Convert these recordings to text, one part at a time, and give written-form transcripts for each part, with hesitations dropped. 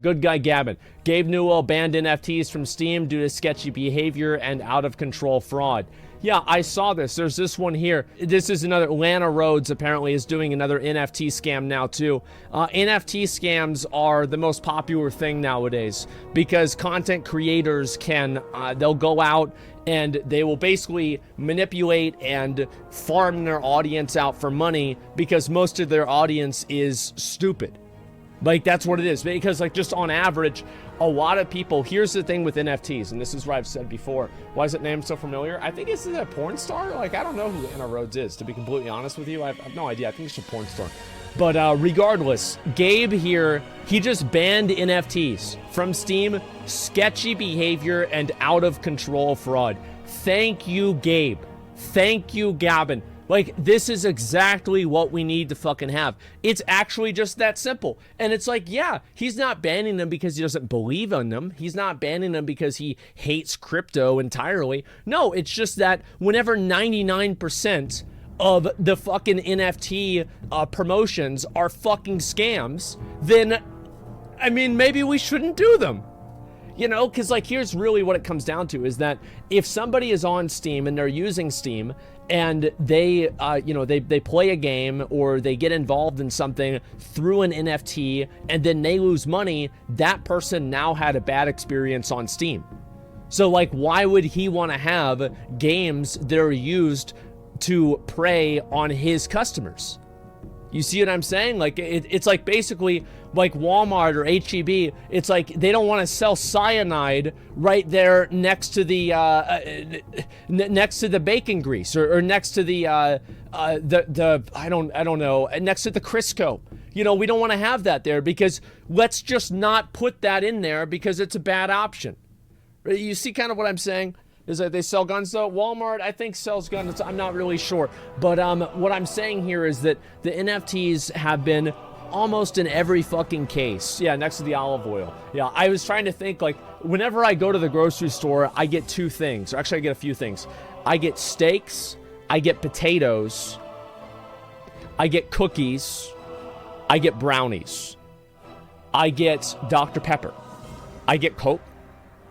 Good guy Gavin. Gabe Newell banned NFTs from Steam due to sketchy behavior and out-of-control fraud. Yeah, I saw this. There's this one here. This is another. Lana Rhodes apparently is doing another NFT scam now too. NFT scams are the most popular thing nowadays because content creators can, they'll go out and they will basically manipulate and farm their audience out for money because most of their audience is stupid. Like, that's what it is. Because, like, just on average, a lot of people... Here's the thing with NFTs, and this is what I've said before. Why is it named so familiar? I think it's a porn star. Like, I don't know who Anna Rhodes is, to be completely honest with you. I have no idea. I think it's a porn star. But regardless, Gabe here, he just banned NFTs from Steam. Sketchy behavior and out-of-control fraud. Thank you, Gabe. Thank you, Gavin. Like, this is exactly what we need to fucking have. It's actually just that simple. And it's like, yeah, he's not banning them because he doesn't believe in them. He's not banning them because he hates crypto entirely. No, it's just that whenever 99% of the fucking NFT promotions are fucking scams, then, I mean, maybe we shouldn't do them. You know, because, like, here's really what it comes down to is that if somebody is on Steam and they're using Steam and they, you know, they play a game or they get involved in something through an NFT and then they lose money, that person now had a bad experience on Steam. So, like, why would he want to have games that are used to prey on his customers? You see what I'm saying? Like, it's like basically like Walmart or HEB. It's like they don't want to sell cyanide right there next to the bacon grease or next to the I don't know, next to the Crisco. You know, we don't want to have that there because let's just not put that in there because it's a bad option. You see kind of what I'm saying? Is that they sell guns though? Walmart, I think, sells guns. I'm not really sure. But what I'm saying here is that the NFTs have been almost in every fucking case. Yeah, next to the olive oil. Yeah, I was trying to think, like, whenever I go to the grocery store, I get two things. Actually, I get a few things. I get steaks, I get potatoes, I get cookies, I get brownies, I get Dr. Pepper, I get Coke,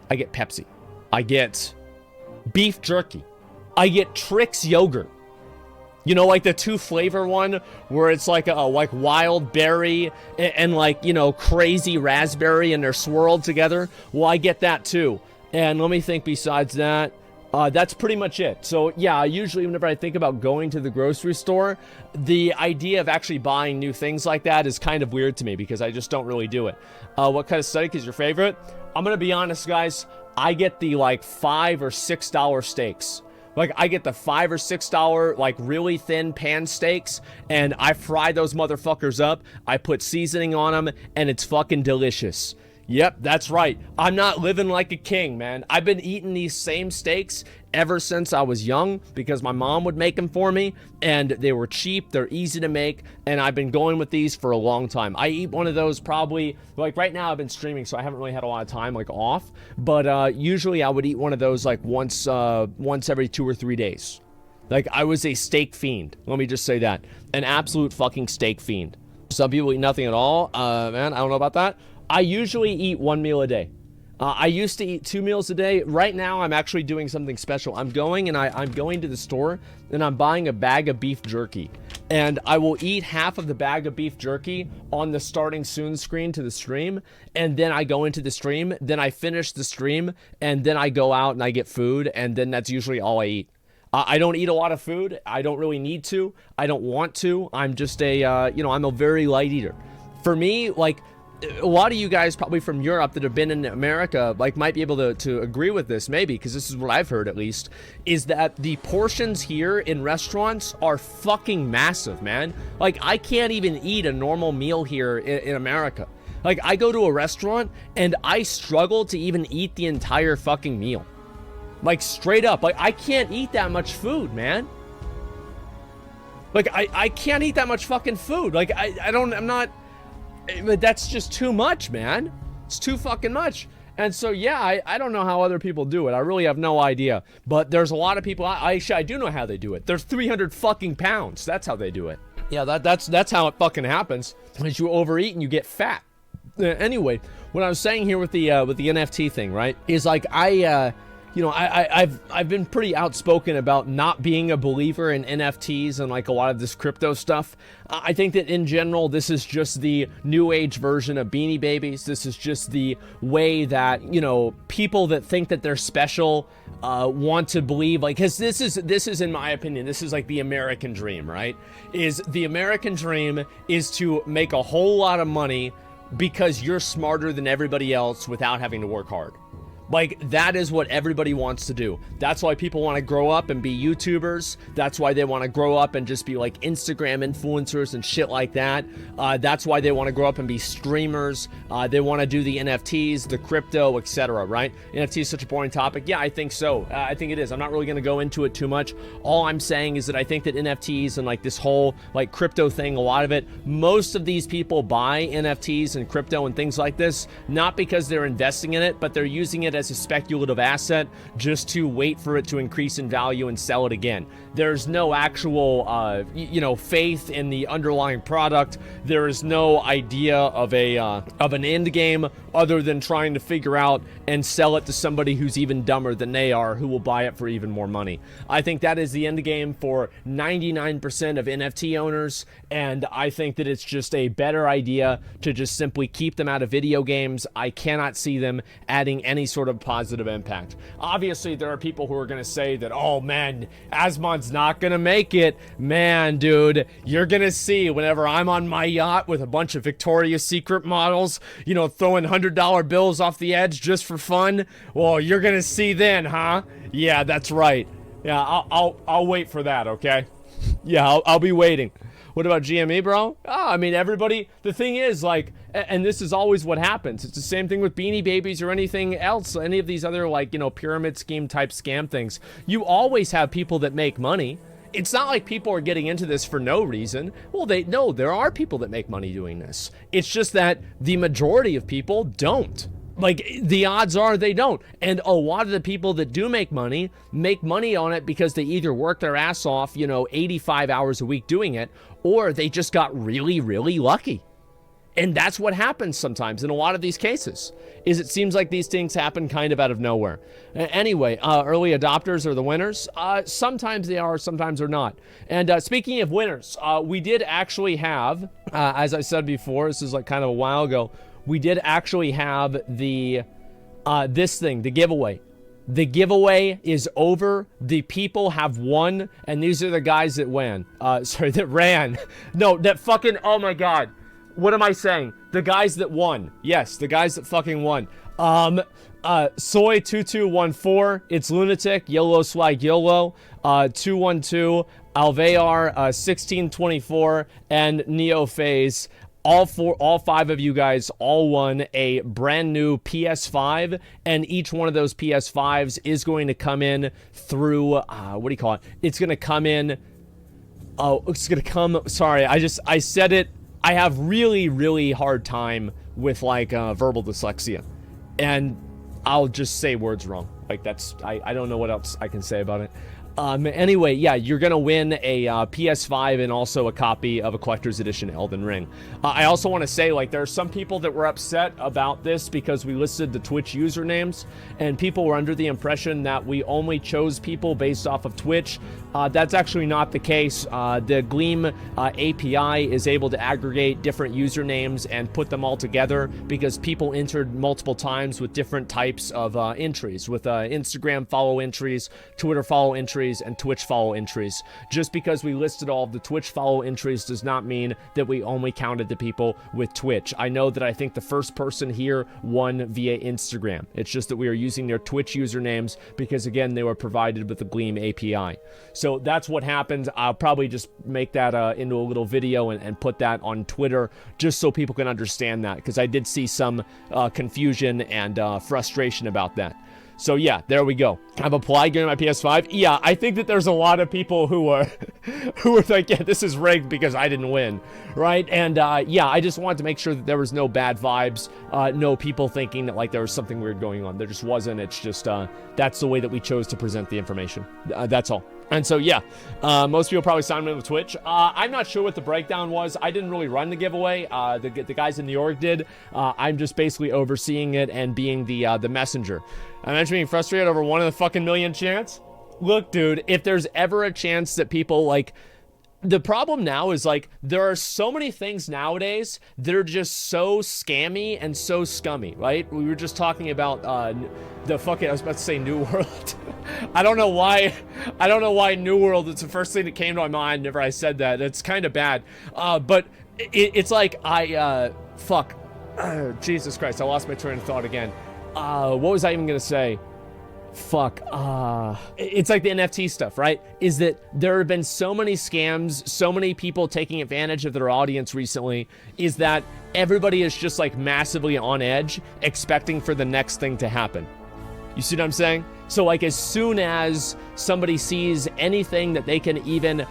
I get Pepsi, I get beef jerky, I get Trix yogurt. You know, like the 2-flavor one where it's like a like wild berry and like, you know, crazy raspberry and they're swirled together. Well, I get that too. And let me think, besides that, that's pretty much it. So yeah, usually whenever I think about going to the grocery store, the idea of actually buying new things like that is kind of weird to me because I just don't really do it. What kind of steak is your favorite? I'm gonna be honest, guys. I get the like $5 or $6 steaks. Like, I get the $5 or $6 like really thin pan steaks, and I fry those motherfuckers up. I put seasoning on them, and it's fucking delicious. Yep, that's right. I'm not living like a king, man. I've been eating these same steaks ever since I was young because my mom would make them for me, and they were cheap, they're easy to make, and I've been going with these for a long time. I eat one of those probably, like right now I've been streaming, so I haven't really had a lot of time like off, but usually I would eat one of those like once every 2 or 3 days. Like, I was a steak fiend. Let me just say that. An absolute fucking steak fiend. Some people eat nothing at all. Man, I don't know about that. I usually eat 1 meal a day. I used to eat 2 meals a day. Right now, I'm actually doing something special. I'm going to the store and I'm buying a bag of beef jerky. And I will eat half of the bag of beef jerky on the starting soon screen to the stream. And then I go into the stream. Then I finish the stream. And then I go out and I get food. And then that's usually all I eat. I don't eat a lot of food. I don't really need to. I don't want to. I'm just a, you know, I'm a very light eater. For me, like, a lot of you guys probably from Europe that have been in America, like, might be able to agree with this, maybe, because this is what I've heard at least, is that the portions here in restaurants are fucking massive, man. Like, I can't even eat a normal meal here in America. Like, I go to a restaurant and I struggle to even eat the entire fucking meal. Like, straight up, like, I can't eat that much food, man. Like, I can't eat that much fucking food. Like, I'm not, but that's just too much, man. It's too fucking much. And so, yeah, I don't know how other people do it. I really have no idea. But there's a lot of people, I do know how they do it. They're 300 fucking pounds. That's how they do it. Yeah, that's how it fucking happens. As you overeat and you get fat. Anyway, what I was saying here with the NFT thing, right, is like I've been pretty outspoken about not being a believer in NFTs and like a lot of this crypto stuff. I think that in general, this is just the new age version of Beanie Babies. This is just the way that, people that think that they're special want to believe, like, because this is in my opinion, this is like the American dream, right? Is the American dream is to make a whole lot of money because you're smarter than everybody else without having to work hard. Like, that is what everybody wants to do. That's why people want to grow up and be YouTubers. That's why they want to grow up and just be like Instagram influencers and shit like that. That's why they want to grow up and be streamers. They want to do the NFTs, the crypto, etc., right? NFT is such a boring topic. Yeah, I think so. I think it is. I'm not really going to go into it too much. All I'm saying is that I think that NFTs and like this whole like crypto thing, a lot of it, most of these people buy NFTs and crypto and things like this, not because they're investing in it, but they're using it as a speculative asset just to wait for it to increase in value and sell it again. There's no actual, faith in the underlying product. There is no idea of an end game other than trying to figure out and sell it to somebody who's even dumber than they are, who will buy it for even more money. I think that is the end game for 99% of NFT owners, and I think that it's just a better idea to just simply keep them out of video games. I cannot see them adding any sort of positive impact. Obviously, there are people who are going to say that, oh man, Asmon's not going to make it. Man, dude, you're going to see whenever I'm on my yacht with a bunch of Victoria's Secret models, throwing $100 bills off the edge just for fun. Well, you're going to see then, huh? Yeah, that's right. Yeah, I'll wait for that, okay? Yeah, I'll be waiting. What about GME, bro? I mean, everybody, the thing is, like, and this is always what happens. It's the same thing with Beanie Babies or anything else, any of these other, like, pyramid scheme type scam things. You always have people that make money. It's not like people are getting into this for no reason. Well, there are people that make money doing this. It's just that the majority of people don't. Like, the odds are they don't. And a lot of the people that do make money on it because they either work their ass off, 85 hours a week doing it, or they just got really, really lucky. And that's what happens sometimes in a lot of these cases, is it seems like these things happen kind of out of nowhere. Anyway, early adopters are the winners. Sometimes they are, sometimes they're not. And speaking of winners, we did actually have, as I said before, this is like kind of a while ago, we did actually have the this thing, the giveaway. The giveaway is over. The people have won, and these are the guys that that ran. No, that fucking, oh my god. What am I saying? The guys that won. Yes, the guys that fucking won. Soy2214, it's Lunatic, YOLO Swag YOLO, 212, Alvear, 1624, and Neophase. All five of you guys all won a brand new PS5, and each one of those PS5s is going to come in through, what do you call it? It's going to come in, sorry, I said it. I have really, really hard time with like verbal dyslexia, and I'll just say words wrong. Like I don't know what else I can say about it. Anyway, yeah, you're gonna win a PS5 and also a copy of a collector's edition Elden Ring. I also want to say, like, there are some people that were upset about this because we listed the Twitch usernames, and people were under the impression that we only chose people based off of Twitch. That's actually not the case. The Gleam API is able to aggregate different usernames and put them all together because people entered multiple times with different types of entries, with Instagram follow entries, Twitter follow entries, and Twitch follow entries. Just because we listed all of the Twitch follow entries does not mean that we only counted the people with Twitch. I know that I think the first person here won via Instagram. It's just that we are using their Twitch usernames because, again, they were provided with the Gleam API. So that's what happened. I'll probably just make that into a little video and put that on Twitter just so people can understand that, because I did see some confusion and frustration about that. So yeah, there we go. I've applied getting my PS5. Yeah, I think that there's a lot of people who are like, yeah, this is rigged because I didn't win, right? And yeah, I just wanted to make sure that there was no bad vibes, no people thinking that like there was something weird going on. There just wasn't. It's just that's the way that we chose to present the information. That's all. And so, yeah, most people probably signed me with Twitch. I'm not sure what the breakdown was. I didn't really run the giveaway. The guys in New York did. I'm just basically overseeing it and being the messenger. I'm actually being frustrated over 1 in a fucking million chance. Look, dude, if there's ever a chance that people, like... The problem now is, like, there are so many things nowadays that are just so scammy and so scummy, right? We were just talking about the fucking, I was about to say New World. I don't know why New World, it's the first thing that came to my mind whenever I said that. It's kind of bad. But it's like, fuck. Jesus Christ, I lost my train of thought again. What was I even gonna say? Fuck, it's like the NFT stuff, right? Is that there have been so many scams, so many people taking advantage of their audience recently, is that everybody is just like massively on edge, expecting for the next thing to happen. You see what I'm saying? So like as soon as somebody sees anything that they can even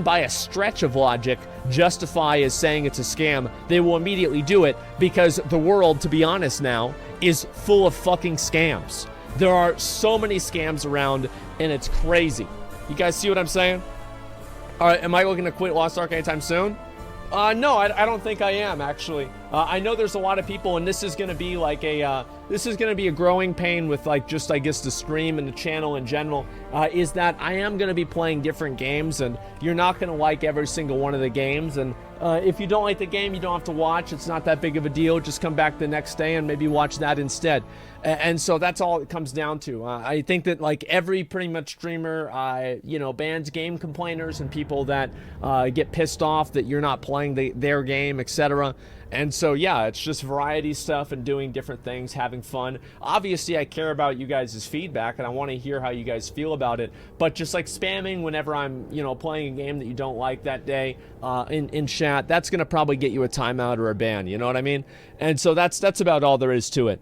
by a stretch of logic, justify as saying it's a scam, they will immediately do it because the world, to be honest now, is full of fucking scams. There are so many scams around, and it's crazy. You guys see what I'm saying? All right, am I looking to quit Lost Ark anytime soon? No, I don't think I am, actually. I know there's a lot of people, and this is going to be like a growing pain with, like, just, I guess, the stream and the channel in general, is that I am going to be playing different games, and you're not going to like every single one of the games, and if you don't like the game, you don't have to watch. It's not that big of a deal. Just come back the next day and maybe watch that instead. And so that's all it comes down to. I think that, like, every pretty much streamer, you know, bans game complainers and people that get pissed off that you're not playing their game, etc. And so, yeah, it's just variety stuff and doing different things, having fun. Obviously, I care about you guys' feedback, and I want to hear how you guys feel about it. But just, like, spamming whenever I'm, you know, playing a game that you don't like that day in chat, that's going to probably get you a timeout or a ban, you know what I mean? And so that's about all there is to it.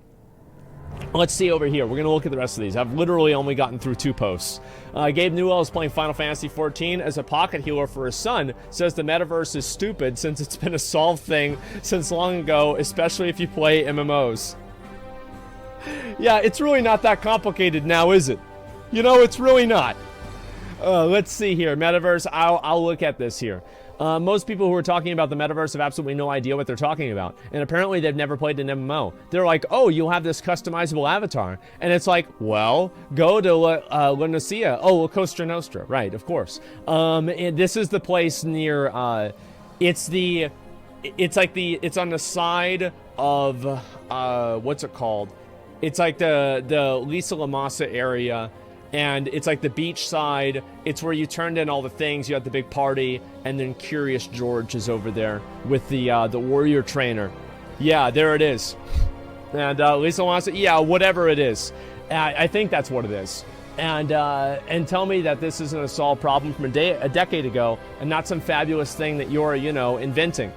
Let's see over here. We're going to look at the rest of these. I've literally only gotten through 2 posts. Gabe Newell is playing Final Fantasy XIV as a pocket healer for his son. Says the metaverse is stupid since it's been a solved thing since long ago, especially if you play MMOs. Yeah, it's really not that complicated now, is it? You know, it's really not. Let's see here. Metaverse, I'll look at this here. Most people who are talking about the metaverse have absolutely no idea what they're talking about. And apparently they've never played an MMO. They're like, oh, you'll have this customizable avatar. And it's like, well, go to La Nicia. Oh, La Costa Nostra. Right, of course. And this is the place near, it's on the side of, what's it called? It's like the Lisa Lamasa area. And it's like the beach side. It's where you turned in all the things. You had the big party, and then Curious George is over there with the warrior trainer. Yeah, there it is. And Lisa wants it. Yeah, whatever it is. I think that's what it is. And tell me that this isn't a solved problem from a decade ago, and not some fabulous thing that you're, you know, inventing.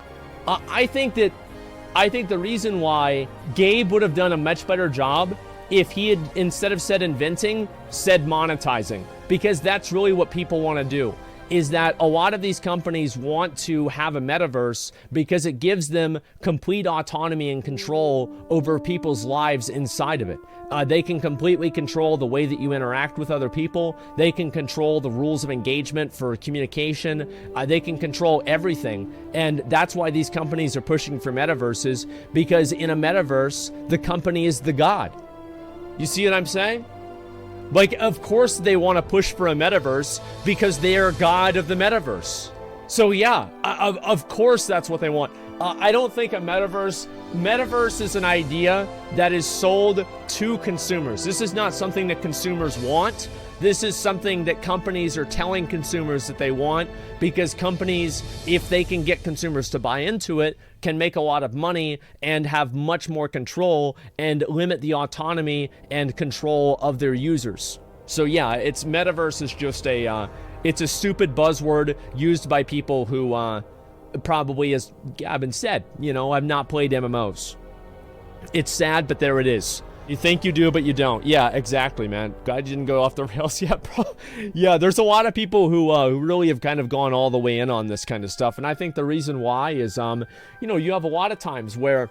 I think the reason why Gabe would have done a much better job if he had, instead of said inventing, said monetizing. Because that's really what people want to do. Is that a lot of these companies want to have a metaverse because it gives them complete autonomy and control over people's lives inside of it. They can completely control the way that you interact with other people. They can control the rules of engagement for communication. They can control everything. And that's why these companies are pushing for metaverses, because in a metaverse, the company is the god. You see what I'm saying? Like, of course they want to push for a metaverse because they are god of the metaverse. So yeah, of course that's what they want. I don't think a metaverse is an idea that is sold to consumers. This is not something that consumers want. This is something that companies are telling consumers that they want, because companies, if they can get consumers to buy into it, can make a lot of money and have much more control and limit the autonomy and control of their users. So yeah, it's metaverse is just it's a stupid buzzword used by people who probably, as Gavin said, you know, I've not played MMOs. It's sad, but there it is. You think you do, but you don't. Yeah, exactly, man. Glad you didn't go off the rails yet, bro. Yeah, there's a lot of people who really have kind of gone all the way in on this kind of stuff. And I think the reason why is, you know, you have a lot of times where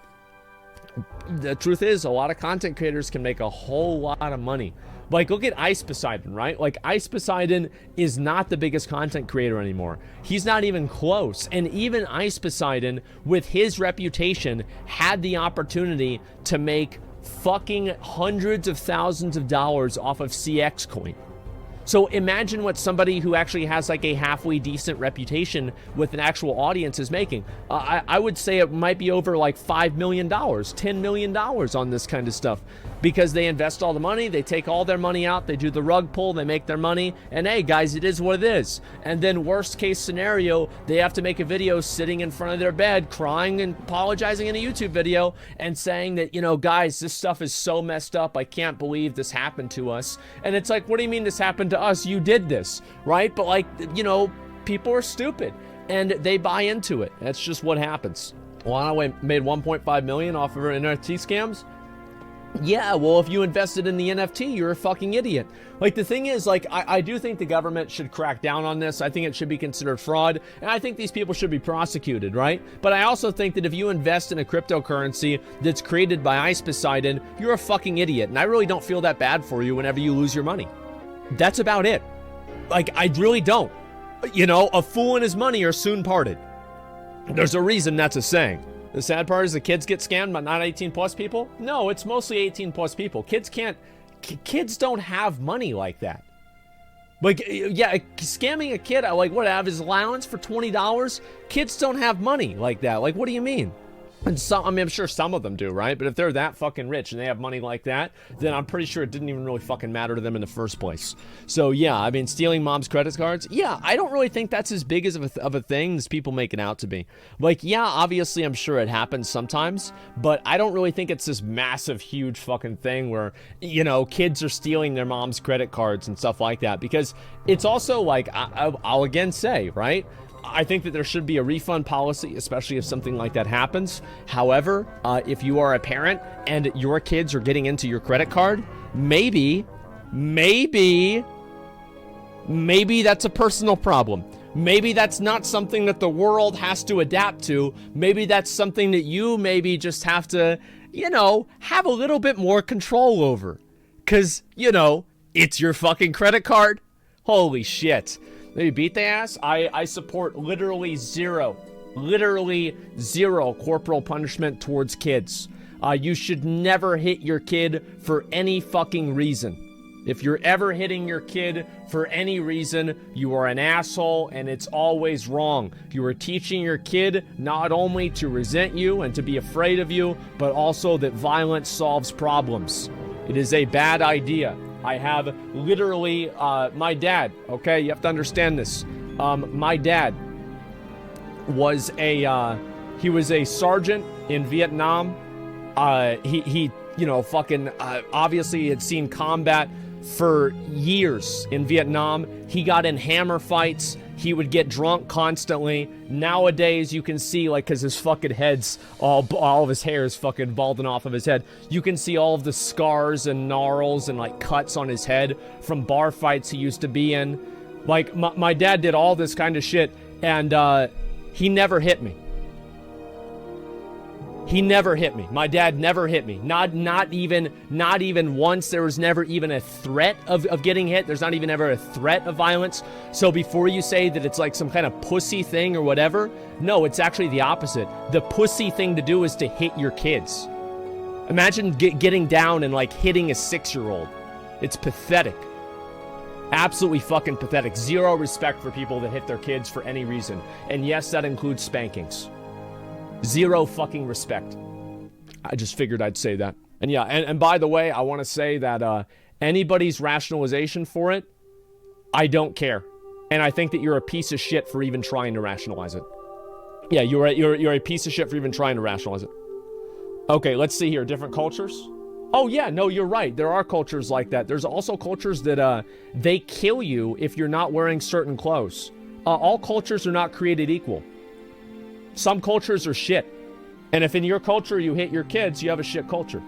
The truth is, a lot of content creators can make a whole lot of money. Like, look at Ice Poseidon, right? Like, Ice Poseidon is not the biggest content creator anymore. He's not even close. And even Ice Poseidon, with his reputation, had the opportunity to make fucking hundreds of thousands of dollars off of CX coin. So imagine what somebody who actually has like a halfway decent reputation with an actual audience is making. I would say it might be over like $5 million, $10 million on this kind of stuff, because they invest all the money, they take all their money out, they do the rug pull, they make their money, and hey guys, it is what it is. And then worst case scenario, they have to make a video sitting in front of their bed, crying and apologizing in a YouTube video and saying that, you know, guys, this stuff is so messed up, I can't believe this happened to us. And it's like, what do you mean this happened to us? You did this, right? But like, you know, people are stupid and they buy into it. That's just what happens. Lana made 1.5 million off of her NFT scams. Yeah, well, if you invested in the NFT, you're a fucking idiot. Like, the thing is, like, I do think the government should crack down on this. I think it should be considered fraud, and I think these people should be prosecuted, right? But I also think that if you invest in a cryptocurrency that's created by Ice Poseidon, you're a fucking idiot, and I really don't feel that bad for you whenever you lose your money. That's about it. Like, I really don't. You know, a fool and his money are soon parted. There's a reason that's a saying. The sad part is the kids get scammed, but not 18 plus people. No, it's mostly 18 plus people. Kids don't have money like that. Like, yeah, scamming a kid, like, what, out of his allowance for $20? Kids don't have money like that. Like, what do you mean? And some, I mean, I'm sure some of them do, right? But if they're that fucking rich and they have money like that, then I'm pretty sure it didn't even really fucking matter to them in the first place. So yeah, I mean, stealing mom's credit cards, yeah, I don't really think that's as big as of a thing as people make it out to be. Like, yeah, obviously I'm sure it happens sometimes, but I don't really think it's this massive, huge fucking thing where, you know, kids are stealing their mom's credit cards and stuff like that. Because it's also like, I'll again say, right? I think that there should be a refund policy, especially if something like that happens. However, if you are a parent and your kids are getting into your credit card, maybe that's a personal problem. Maybe that's not something that the world has to adapt to. Maybe that's something that you maybe just have to, you know, have a little bit more control over. 'Cause, you know, it's your fucking credit card. Holy shit. Maybe beat the ass? I support literally zero corporal punishment towards kids. You should never hit your kid for any fucking reason. If you're ever hitting your kid for any reason, you are an asshole and it's always wrong. You are teaching your kid not only to resent you and to be afraid of you, but also that violence solves problems. It is a bad idea. I have literally, my dad, okay, you have to understand this. My dad was he was a sergeant in Vietnam. He you know, fucking, obviously had seen combat for years in Vietnam. He got in hammer fights. He would get drunk constantly. Nowadays, you can see, like, because his fucking head's, all of his hair is fucking balding off of his head. You can see all of the scars and gnarls and, like, cuts on his head from bar fights he used to be in. Like, my dad did all this kind of shit, and he never hit me. He never hit me. My dad never hit me. Not even once. There was never even a threat of getting hit. There's not even ever a threat of violence. So before you say that it's like some kind of pussy thing or whatever, no, it's actually the opposite. The pussy thing to do is to hit your kids. Imagine getting down and like hitting a 6-year-old. It's pathetic. Absolutely fucking pathetic. Zero respect for people that hit their kids for any reason. And yes, that includes spankings. Zero fucking respect. I just figured I'd say that. And yeah, and by the way, I want to say that anybody's rationalization for it, I don't care. And I think that you're a piece of shit for even trying to rationalize it. Yeah, you're a piece of shit for even trying to rationalize it. Okay, let's see here. Different cultures. Oh yeah, no, you're right. There are cultures like that. There's also cultures that they kill you if you're not wearing certain clothes. All cultures are not created equal. Some cultures are shit. And if in your culture you hit your kids, you have a shit culture.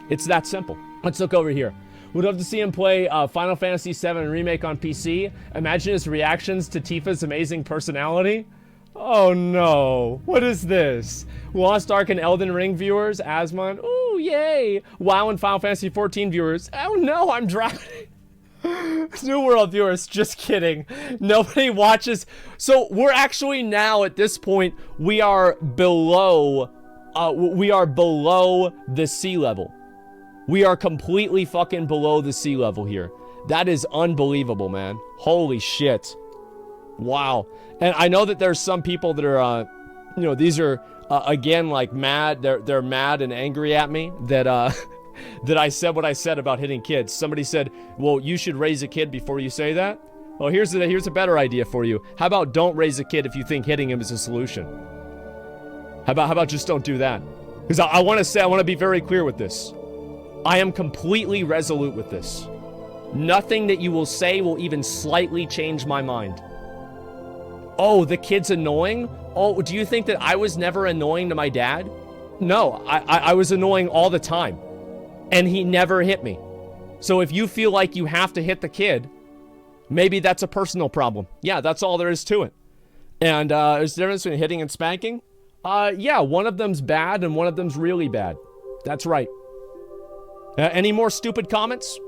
It's that simple. Let's look over here. Would love to see him play Final Fantasy VII Remake on PC. Imagine his reactions to Tifa's amazing personality. Oh no. What is this? Lost Ark and Elden Ring viewers, Asmon. Ooh, yay. WoW and Final Fantasy 14 viewers. Oh no, I'm drowning. New World viewers, just kidding. Nobody watches. So we're actually now at this point, we are below the sea level. We are completely fucking below the sea level here. That is unbelievable, man. Holy shit. Wow. And I know that there's some people that are, you know, these are, again, like mad. They're mad and angry at me that, that I said what I said about hitting kids. Somebody said, well, you should raise a kid before you say that. Well, here's a better idea for you. How about don't raise a kid if you think hitting him is a solution? How about just don't do that? Because I want to be very clear with this. I am completely resolute with this. Nothing that you will say will even slightly change my mind. Oh, the kid's annoying? Oh, do you think that I was never annoying to my dad? No, I was annoying all the time. And he never hit me. So if you feel like you have to hit the kid, maybe that's a personal problem. Yeah, that's all there is to it. And there's a difference between hitting and spanking? Yeah, one of them's bad and one of them's really bad. That's right. Any more stupid comments?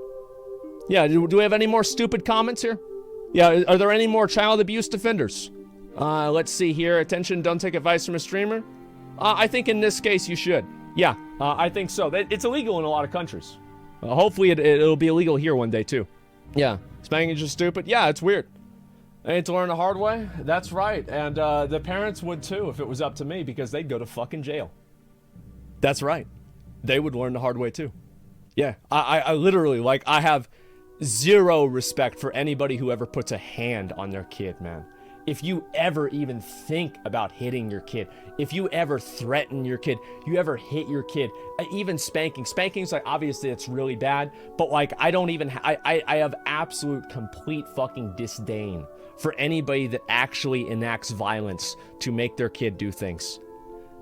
Yeah, do we have any more stupid comments here? Yeah, are there any more child abuse defenders? Let's see here. Attention, don't take advice from a streamer. I think in this case you should. Yeah, I think so. It's illegal in a lot of countries. Hopefully it'll be illegal here one day too. Yeah, spanking is just stupid. Yeah, it's weird. I need to learn the hard way. That's right. And the parents would too if it was up to me, because they'd go to fucking jail. That's right. They would learn the hard way too. Yeah, I literally, like, I have zero respect for anybody who ever puts a hand on their kid, man. If you ever even think about hitting your kid, if you ever threaten your kid, you ever hit your kid, even spanking's like, obviously it's really bad, but like, I don't even, I have absolute complete fucking disdain for anybody that actually enacts violence to make their kid do things.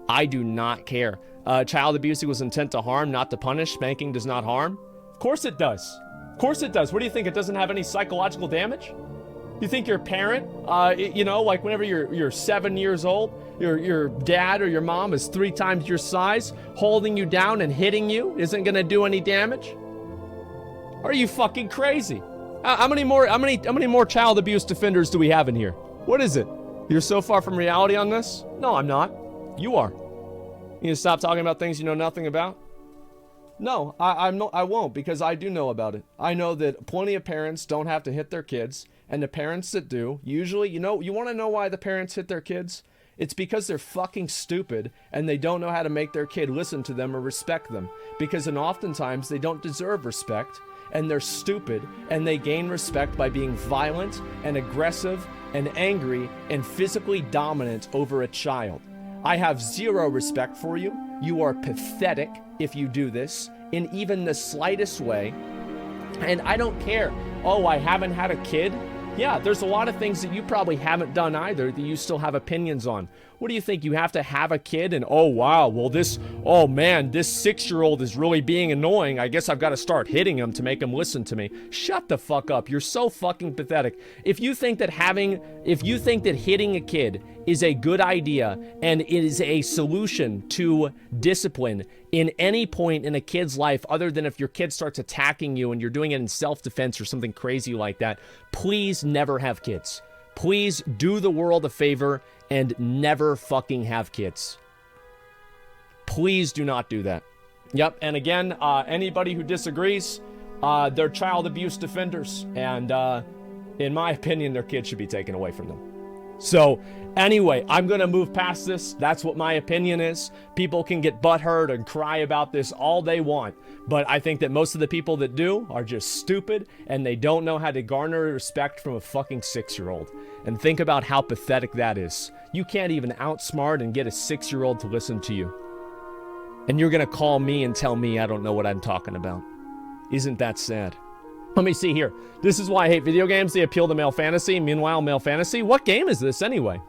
I do not care. Child abuse equals intent to harm, not to punish. Spanking does not harm. Of course it does. Of course it does. What do you think? It doesn't have any psychological damage? You think your parent, you know, like whenever you're 7 years old, your dad or your mom is 3 times your size, holding you down and hitting you isn't gonna do any damage? Are you fucking crazy? How many more child abuse defenders do we have in here? What is it? You're so far from reality on this? No, I'm not. You are. You need to stop talking about things you know nothing about? No, I won't, because I do know about it. I know that plenty of parents don't have to hit their kids, and the parents that do, usually, you want to know why the parents hit their kids? It's because they're fucking stupid, and they don't know how to make their kid listen to them or respect them. Because oftentimes, they don't deserve respect, and they're stupid, and they gain respect by being violent and aggressive and angry and physically dominant over a child. I have zero respect for you. You are pathetic if you do this in even the slightest way. And I don't care. Oh, I haven't had a kid. Yeah, there's a lot of things that you probably haven't done either that you still have opinions on. What do you think? You have to have a kid and, oh, wow, well, oh, man, this 6-year-old is really being annoying. I guess I've got to start hitting him to make him listen to me. Shut the fuck up. You're so fucking pathetic. If you think that hitting a kid is a good idea and it is a solution to discipline in any point in a kid's life, other than if your kid starts attacking you and you're doing it in self-defense or something crazy like that, please never have kids. Please do the world a favor and never fucking have kids. Please do not do that. Yep, and again, anybody who disagrees, they're child abuse defenders, and in my opinion, their kids should be taken away from them. So, anyway, I'm gonna move past this. That's what my opinion is. People can get butthurt and cry about this all they want, but I think that most of the people that do are just stupid, and they don't know how to garner respect from a fucking 6-year-old. And think about how pathetic that is. You can't even outsmart and get a 6-year-old to listen to you. And you're gonna call me and tell me I don't know what I'm talking about. Isn't that sad? Let me see here. This is why I hate video games. They appeal to male fantasy. Meanwhile, male fantasy. What game is this anyway?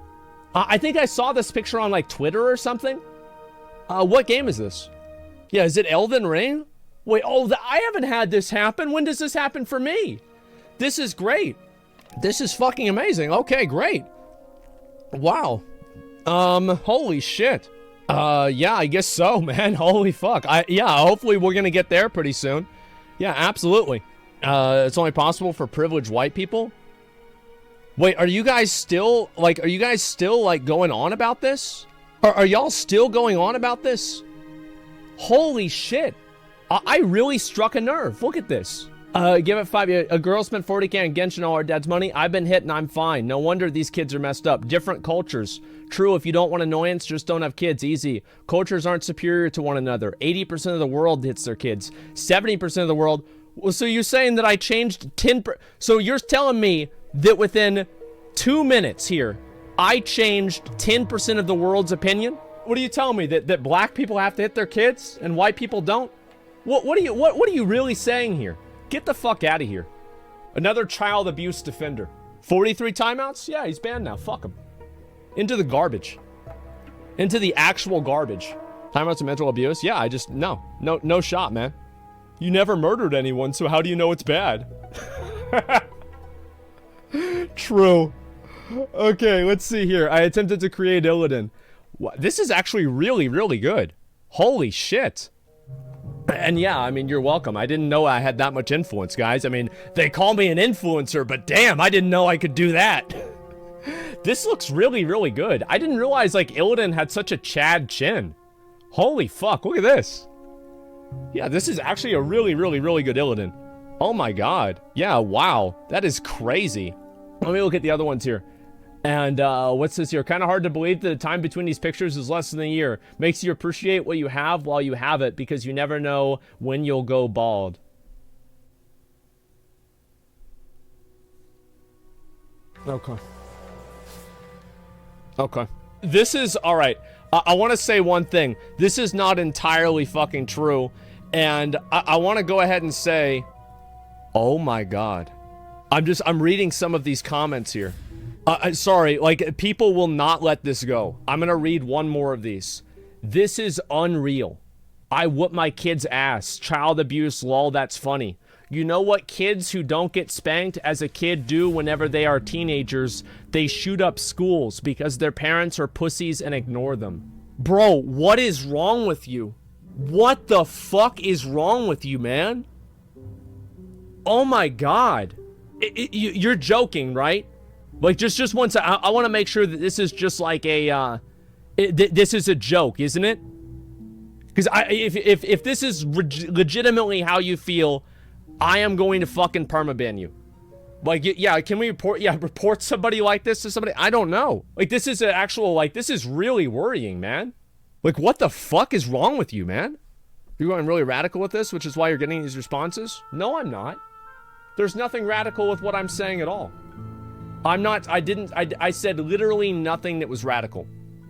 I think I saw this picture on like Twitter or something. What game is this? Yeah, is it Elden Ring? Wait, oh, I haven't had this happen. When does this happen for me? This is great. This is fucking amazing. Okay, great. Wow. Holy shit. Yeah, I guess so, man. Holy fuck. Yeah, hopefully we're gonna get there pretty soon. Yeah, absolutely. It's only possible for privileged white people. Wait, are you guys still, like, going on about this? Are y'all still going on about this? Holy shit. I really struck a nerve. Look at this. Give it 5. A girl spent 40K on Genshin, all her dad's money. I've been hit and I'm fine. No wonder these kids are messed up. Different cultures. True, if you don't want annoyance, just don't have kids. Easy. Cultures aren't superior to one another. 80% of the world hits their kids. 70% of the world. Well, so you're saying that I changed 10%. So you're telling me that within 2 minutes here, I changed 10% of the world's opinion? What are you telling me? That black people have to hit their kids and white people don't? What are you really saying here? Get the fuck out of here. Another child abuse defender. 43 timeouts? Yeah, he's banned now. Fuck him. Into the garbage. Into the actual garbage. Timeouts of mental abuse? Yeah, no shot, man. You never murdered anyone, so how do you know it's bad? True. Okay, let's see here. I attempted to create Illidan. This is actually really, really good. Holy shit. And yeah, I mean, you're welcome. I didn't know I had that much influence, guys. I mean, they call me an influencer, but damn, I didn't know I could do that. This looks really, really good. I didn't realize, like, Illidan had such a Chad chin. Holy fuck, look at this. Yeah, this is actually a really, really, really good Illidan. Oh my god. Yeah, wow. That is crazy. Let me look at the other ones here. And what's this here? Kind of hard to believe that the time between these pictures is less than a year. Makes you appreciate what you have while you have it, because you never know when you'll go bald. Okay. Okay. This is, alright. I want to say one thing. This is not entirely fucking true. And I want to go ahead and say, oh my god. I'm reading some of these comments here. Sorry, like, people will not let this go. I'm gonna read one more of these. This is unreal. I whoop my kid's ass. Child abuse, lol, that's funny. You know what kids who don't get spanked as a kid do whenever they are teenagers? They shoot up schools because their parents are pussies and ignore them. Bro, what is wrong with you? What the fuck is wrong with you, man? Oh my god. You're joking, right? Like, just once, I want to make sure that this is just like a, this is a joke, isn't it? Because if this is legitimately how you feel, I am going to fucking permaban you. Like, yeah, can we report somebody like this to somebody? I don't know. Like, this is an actual, like, this is really worrying, man. Like, what the fuck is wrong with you, man? You're going really radical with this, which is why you're getting these responses? No, I'm not. There's nothing radical with what I'm saying at all. I'm not, I said literally nothing that was radical.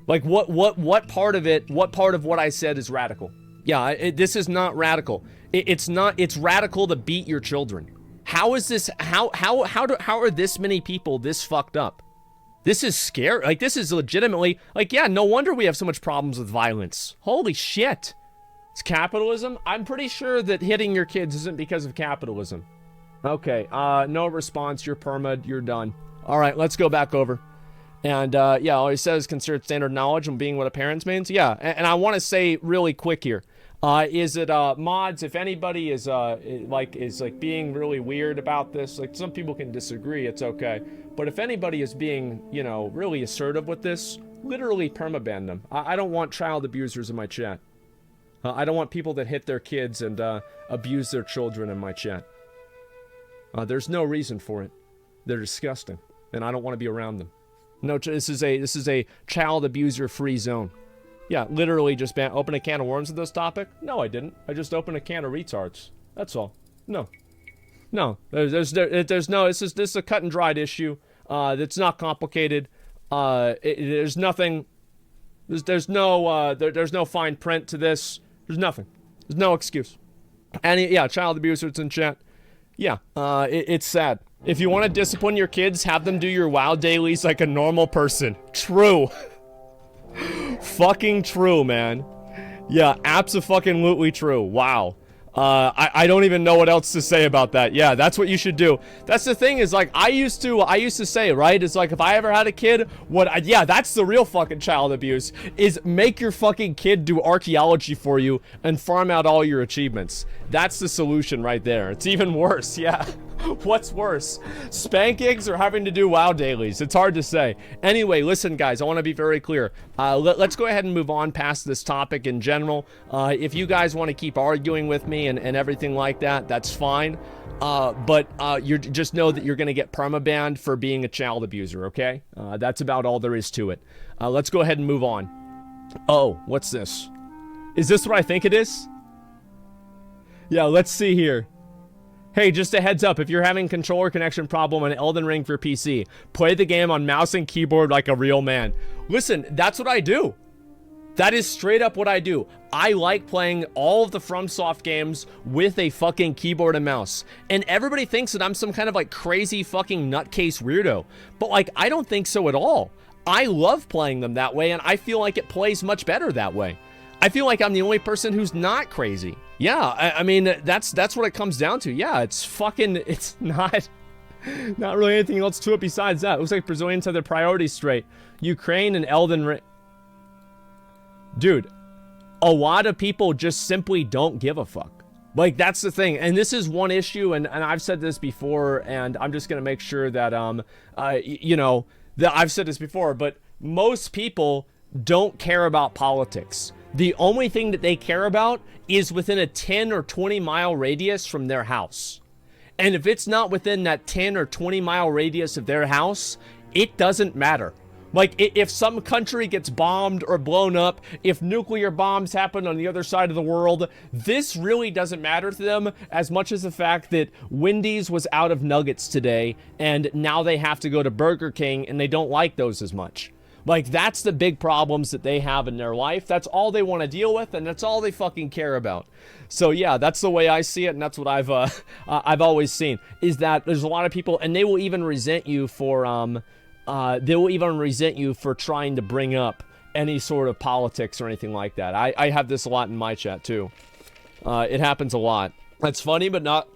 Like, what part of it, what part of what I said is radical? Yeah, this is not radical. It's not, it's radical to beat your children. How is this, how are this many people this fucked up? This is scary. Like, this is legitimately, like, yeah, no wonder we have so much problems with violence. Holy shit. It's capitalism? I'm pretty sure that hitting your kids isn't because of capitalism. Okay, no response, you're perma'd, you're done. All right, let's go back over. And, yeah, all he says, consider standard knowledge and being what a parent means. Yeah, and I want to say really quick here. Is it, mods, if anybody is, like, being really weird about this, like, some people can disagree, it's okay. But if anybody is being, you know, really assertive with this, literally permaban them. I don't want child abusers in my chat. I don't want people that hit their kids and, abuse their children in my chat. There's no reason for it. They're disgusting. And I don't want to be around them. No, this is a child abuser free zone. Yeah, literally just open a can of worms with this topic. No, I didn't. I just opened a can of retards. That's all. No, there's no. This is a cut and dried issue. That's not complicated. There's nothing. There's no fine print to this. There's nothing. There's no excuse. And yeah, child abusers in chat. Yeah, it's sad. If you want to discipline your kids, have them do your WoW dailies like a normal person. True. Fucking true, man. Yeah, abso-fucking-lutely true. Wow. I don't even know what else to say about that. Yeah, that's what you should do. That's the thing is, like, I used to say, right? It's like, if I ever had a kid, yeah, that's the real fucking child abuse, is make your fucking kid do archaeology for you and farm out all your achievements. That's the solution right there. It's even worse, yeah. What's worse, spankings or having to do WoW dailies? It's hard to say. Anyway, listen, guys, I want to be very clear. Let's go ahead and move on past this topic in general. If you guys want to keep arguing with me and everything like that, that's fine. But you just know that you're going to get permabanned for being a child abuser, okay? That's about all there is to it. Let's go ahead and move on. Oh, what's this? Is this what I think it is? Yeah, let's see here. Hey, just a heads up, if you're having controller connection problem on Elden Ring for PC, play the game on mouse and keyboard like a real man. Listen, that's what I do. That is straight up what I do. I like playing all of the FromSoft games with a fucking keyboard and mouse. And everybody thinks that I'm some kind of like crazy fucking nutcase weirdo. But like, I don't think so at all. I love playing them that way, and I feel like it plays much better that way. I feel like I'm the only person who's not crazy. Yeah, I mean, that's what it comes down to. Yeah, it's not really anything else to it besides that. It looks like Brazilians have their priorities straight. Ukraine and Elden Ring. Dude, a lot of people just simply don't give a fuck. Like, that's the thing. And this is one issue, and I've said this before, and I'm just going to make sure that, that I've said this before, but most people don't care about politics. The only thing that they care about is within a 10 or 20 mile radius from their house. And if it's not within that 10 or 20 mile radius of their house, it doesn't matter. Like, if some country gets bombed or blown up, if nuclear bombs happen on the other side of the world, this really doesn't matter to them as much as the fact that Wendy's was out of nuggets today, and now they have to go to Burger King, and they don't like those as much. Like, that's the big problems that they have in their life. That's all they want to deal with, and that's all they fucking care about. So yeah, that's the way I see it, and that's what I've always seen, is that there's a lot of people, and they will even resent you for trying to bring up any sort of politics or anything like that. I have this a lot in my chat too. It happens a lot. That's funny, but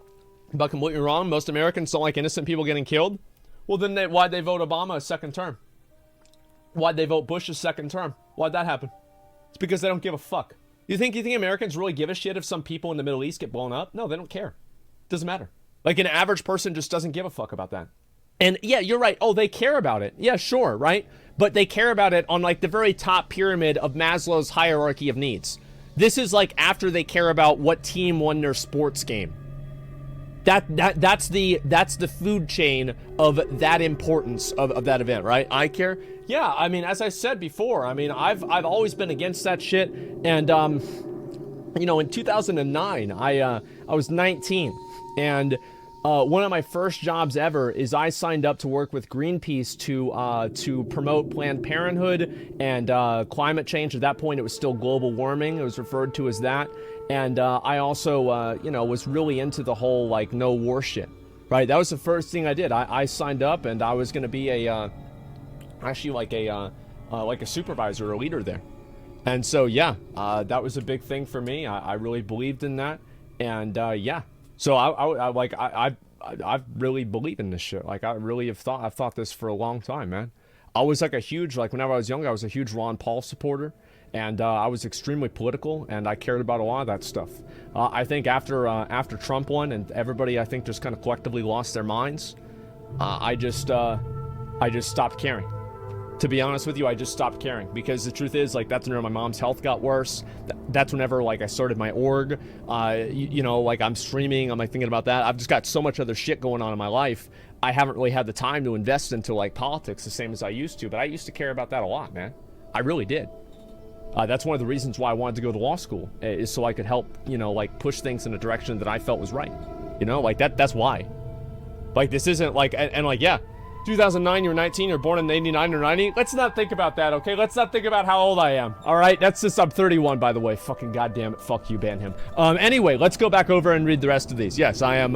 completely wrong. Most Americans don't like innocent people getting killed. Well, then why'd they vote Obama a second term? Why'd they vote Bush a second term? Why'd that happen? It's because they don't give a fuck. You think Americans really give a shit if some people in the Middle East get blown up? No, they don't care. Doesn't matter. Like, an average person just doesn't give a fuck about that. And yeah, you're right. Oh, they care about it. Yeah, sure, right? But they care about it on like the very top pyramid of Maslow's hierarchy of needs. This is like after they care about what team won their sports game. That's the food chain of that importance of that event, right? I care. Yeah, I mean, as I said before, I mean, I've always been against that shit. And in 2009, I was 19, and one of my first jobs ever is I signed up to work with Greenpeace to promote Planned Parenthood and climate change. At that point, it was still global warming. It was referred to as that. And I also, was really into the whole, like, no war shit, right? That was the first thing I did. I signed up, and I was going to be a supervisor or a leader there. And so, yeah, that was a big thing for me. I really believed in that. And, yeah. So I really believe in this shit. Like, I've thought this for a long time, man. I was like whenever I was younger, I was a huge Ron Paul supporter. And I was extremely political, and I cared about a lot of that stuff. I think after Trump won, and everybody, I think, just kind of collectively lost their minds, I just stopped caring. To be honest with you, I just stopped caring, because the truth is, like, that's whenever my mom's health got worse. That's whenever, like, I started my org. Like, I'm streaming, I'm like thinking about that. I've just got so much other shit going on in my life. I haven't really had the time to invest into like politics the same as I used to, but I used to care about that a lot, man. I really did. That's one of the reasons why I wanted to go to law school, is so I could help, like, push things in a direction that I felt was right. Like that's why. Like, this isn't like, and like, yeah, 2009, you're 19, you're born in 89 or 90. Let's not think about that, okay? Let's not think about how old I am, all right? I'm 31, by the way. Fucking goddamn it. Fuck you, ban him. Anyway, let's go back over and read the rest of these. Yes, I am,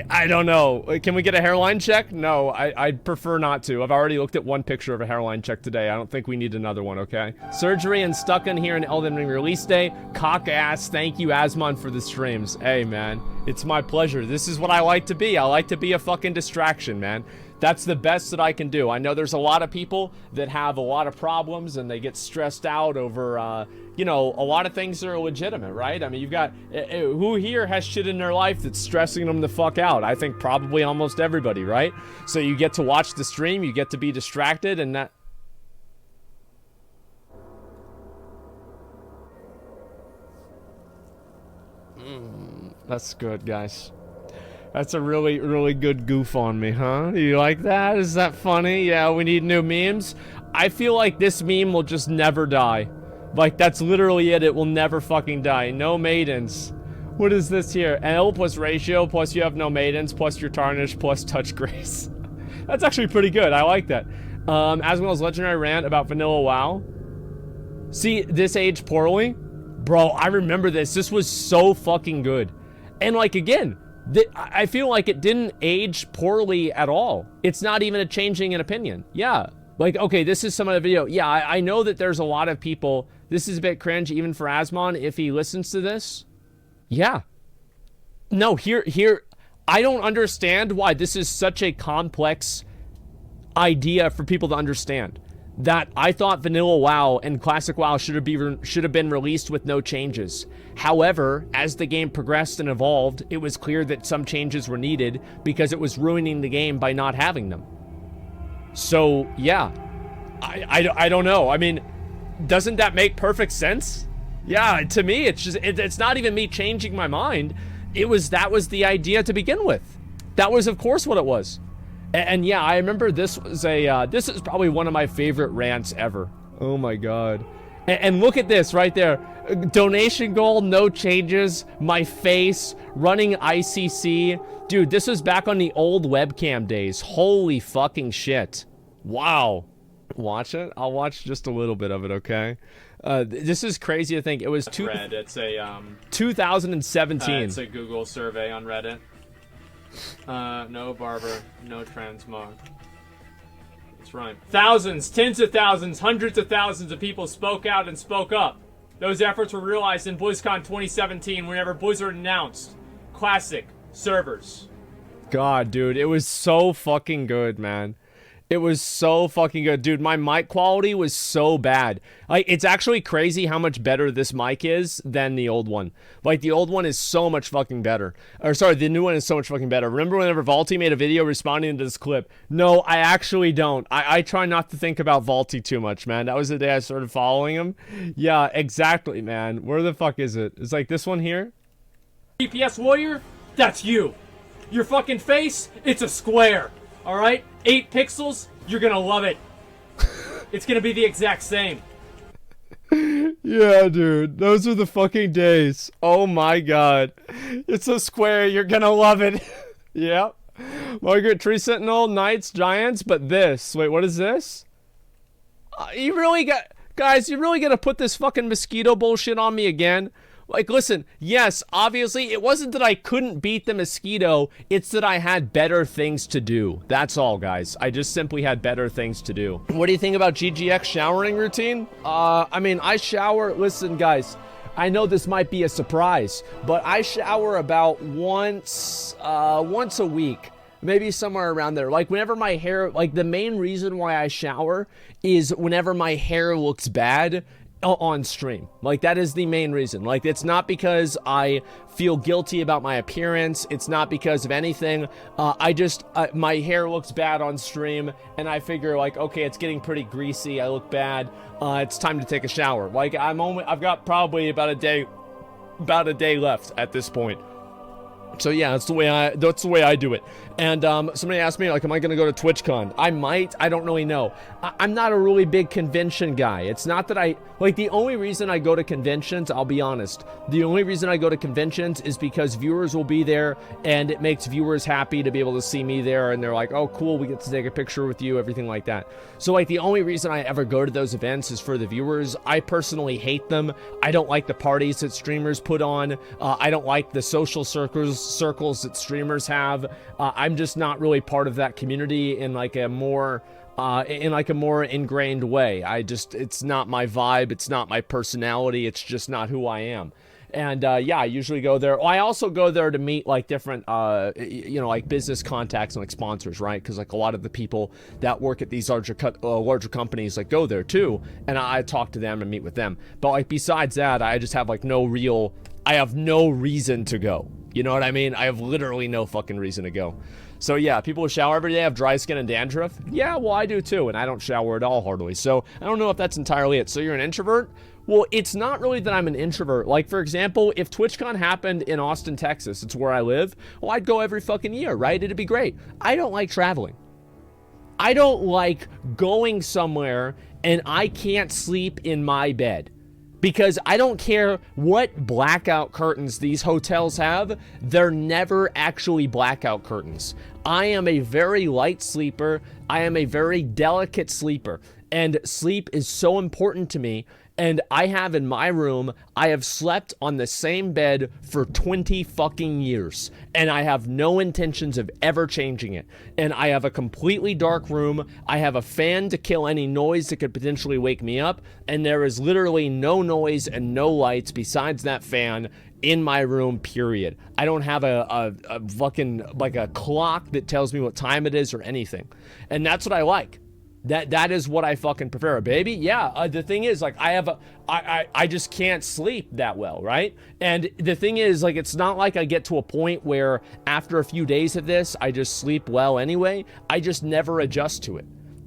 I don't know. Can we get a hairline check? No, I'd prefer not to. I've already looked at one picture of a hairline check today. I don't think we need another one, okay? Surgery and stuck in here in Elden Ring release day. Cock ass. Thank you, Asmon, for the streams. Hey, man. It's my pleasure. This is what I like to be. I like to be a fucking distraction, man. That's the best that I can do. I know there's a lot of people that have a lot of problems and they get stressed out over, you know, a lot of things that are legitimate, right? I mean, you've got, who here has shit in their life that's stressing them the fuck out? I think probably almost everybody, right? So you get to watch the stream, you get to be distracted, and that... That's good, guys. That's a really, really good goof on me, huh? You like that? Is that funny? Yeah, we need new memes. I feel like this meme will just never die. Like, that's literally it. It will never fucking die. No maidens. What is this here? L plus ratio, plus you have no maidens, plus your tarnish, plus touch grace. That's actually pretty good. I like that. Asmongold's legendary rant about Vanilla WoW. See, this aged poorly? Bro, I remember this. This was so fucking good. And, like, again... I feel like it didn't age poorly at all. It's not even a changing in opinion. Yeah. Like, okay, this is some of the video. Yeah, I know that there's a lot of people. This is a bit cringe even for Asmon if he listens to this. Yeah. No, here, I don't understand why this is such a complex idea for people to understand. That I thought Vanilla WoW and Classic WoW should have been released with no changes. However, as the game progressed and evolved, it was clear that some changes were needed because it was ruining the game by not having them. So, yeah. I don't know. I mean, doesn't that make perfect sense? Yeah, to me, it's just, it's not even me changing my mind. That was the idea to begin with. That was, of course, what it was. And yeah, I remember this was this is probably one of my favorite rants ever. Oh my god. And look at this right there. Donation goal, no changes, my face, running ICC. Dude, this was back on the old webcam days. Holy fucking shit. Wow. Watch it? I'll watch just a little bit of it, okay? This is crazy to think. It was It's a 2017. It's a Google survey on Reddit. No barber, no transmog. That's right. Thousands, tens of thousands, hundreds of thousands of people spoke out and spoke up. Those efforts were realized in BlizzCon 2017 whenever Blizzard announced classic servers. God, dude, it was so fucking good, man. It was so fucking good. Dude, my mic quality was so bad. Like, it's actually crazy how much better this mic is than the old one. Like, the old one is so much fucking better. Or, sorry, the new one is so much fucking better. Remember whenever Vaulty made a video responding to this clip? No, I actually don't. I try not to think about Vaulty too much, man. That was the day I started following him. Yeah, exactly, man. Where the fuck is it? It's like this one here? DPS warrior? That's you. Your fucking face? It's a square. Alright? 8 pixels? You're gonna love it. It's gonna be the exact same. Yeah, dude. Those are the fucking days. Oh my god. It's a square. You're gonna love it. Yep. Margaret, Tree Sentinel, Knights, Giants, but this. Wait, what is this? You really got... Guys, you really gonna put this fucking mosquito bullshit on me again? Like, listen, yes, obviously, it wasn't that I couldn't beat the mosquito, it's that I had better things to do. That's all, guys. I just simply had better things to do. What do you think about GGX showering routine? I mean, I shower, listen, guys, I know this might be a surprise, but I shower about once a week. Maybe somewhere around there. Like, whenever my hair, like, the main reason why I shower is whenever my hair looks bad on stream. Like, that is the main reason. Like, it's not because I feel guilty about my appearance. It's not because of anything. My hair looks bad on stream, and I figure, like, okay, it's getting pretty greasy. I look bad. It's time to take a shower. Like, I've got probably about a day left at this point. So yeah, that's the way I do it. And somebody asked me, like, am I gonna go to TwitchCon? I might. I don't really know. I'm not a really big convention guy. It's not that the only reason I go to conventions, I'll be honest, the only reason I go to conventions is because viewers will be there, and it makes viewers happy to be able to see me there, and they're like, oh cool, we get to take a picture with you, everything like that. So, like, the only reason I ever go to those events is for the viewers. I personally hate them. I don't like the parties that streamers put on. I don't like the social circles circles that streamers have. I'm just not really part of that community in like a more ingrained way. It's not my vibe. It's not my personality. It's just not who I am. And yeah, I usually go there. I also go there to meet like different, like business contacts and like sponsors, right? Because like a lot of the people that work at these larger companies like go there too, and I talk to them and meet with them. But like besides that, I just have like I have no reason to go. You know what I mean? I have literally no fucking reason to go. So yeah, people who shower every day have dry skin and dandruff. Yeah, well I do too, and I don't shower at all hardly. So I don't know if that's entirely it. So you're an introvert? Well, it's not really that I'm an introvert. Like, for example, if TwitchCon happened in Austin, Texas, it's where I live, well, I'd go every fucking year, right? It'd be great. I don't like traveling. I don't like going somewhere and I can't sleep in my bed. Because I don't care what blackout curtains these hotels have, they're never actually blackout curtains. I am a very light sleeper. I am a very delicate sleeper. And sleep is so important to me. And I have in my room, I have slept on the same bed for 20 fucking years. And I have no intentions of ever changing it. And I have a completely dark room. I have a fan to kill any noise that could potentially wake me up. And there is literally no noise and no lights besides that fan in my room, period. I don't have a fucking, like a clock that tells me what time it is or anything. And that's what I like. That is what I fucking prefer, baby. Yeah, the thing is, like, I just can't sleep that well, right? And the thing is, like, it's not like I get to a point where after a few days of this, I just sleep well anyway. I just never adjust to it.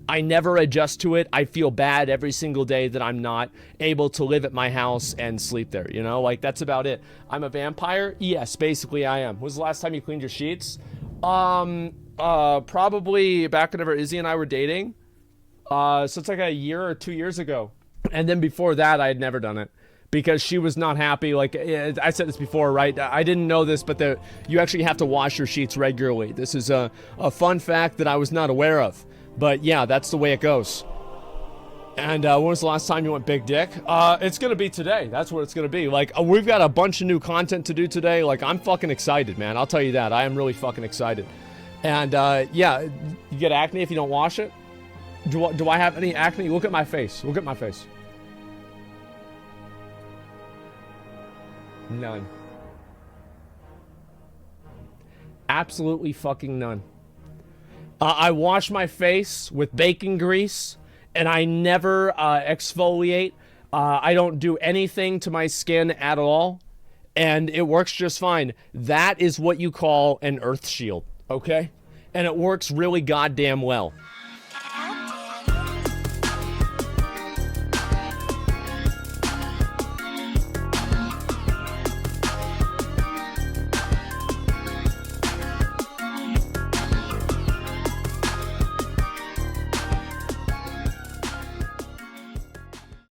I never adjust to it. I feel bad every single day that I'm not able to live at my house and sleep there, you know? Like, that's about it. I'm a vampire? Yes, basically I am. When was the last time you cleaned your sheets? Probably back whenever Izzy and I were dating. So it's like a year or 2 years ago. And then before that, I had never done it because she was not happy. Like I said this before, right? I didn't know this, but you actually have to wash your sheets regularly. This is a fun fact that I was not aware of. But yeah, that's the way it goes. And when was the last time you went big dick? It's going to be today. That's what it's going to be. Like, we've got a bunch of new content to do today. Like, I'm fucking excited, man. I'll tell you that. I am really fucking excited. And yeah, you get acne if you don't wash it. Do I have any acne? Look at my face. Look at my face. None. Absolutely fucking none. I wash my face with bacon grease, and I never exfoliate. I don't do anything to my skin at all, and it works just fine. That is what you call an earth shield, okay? And it works really goddamn well.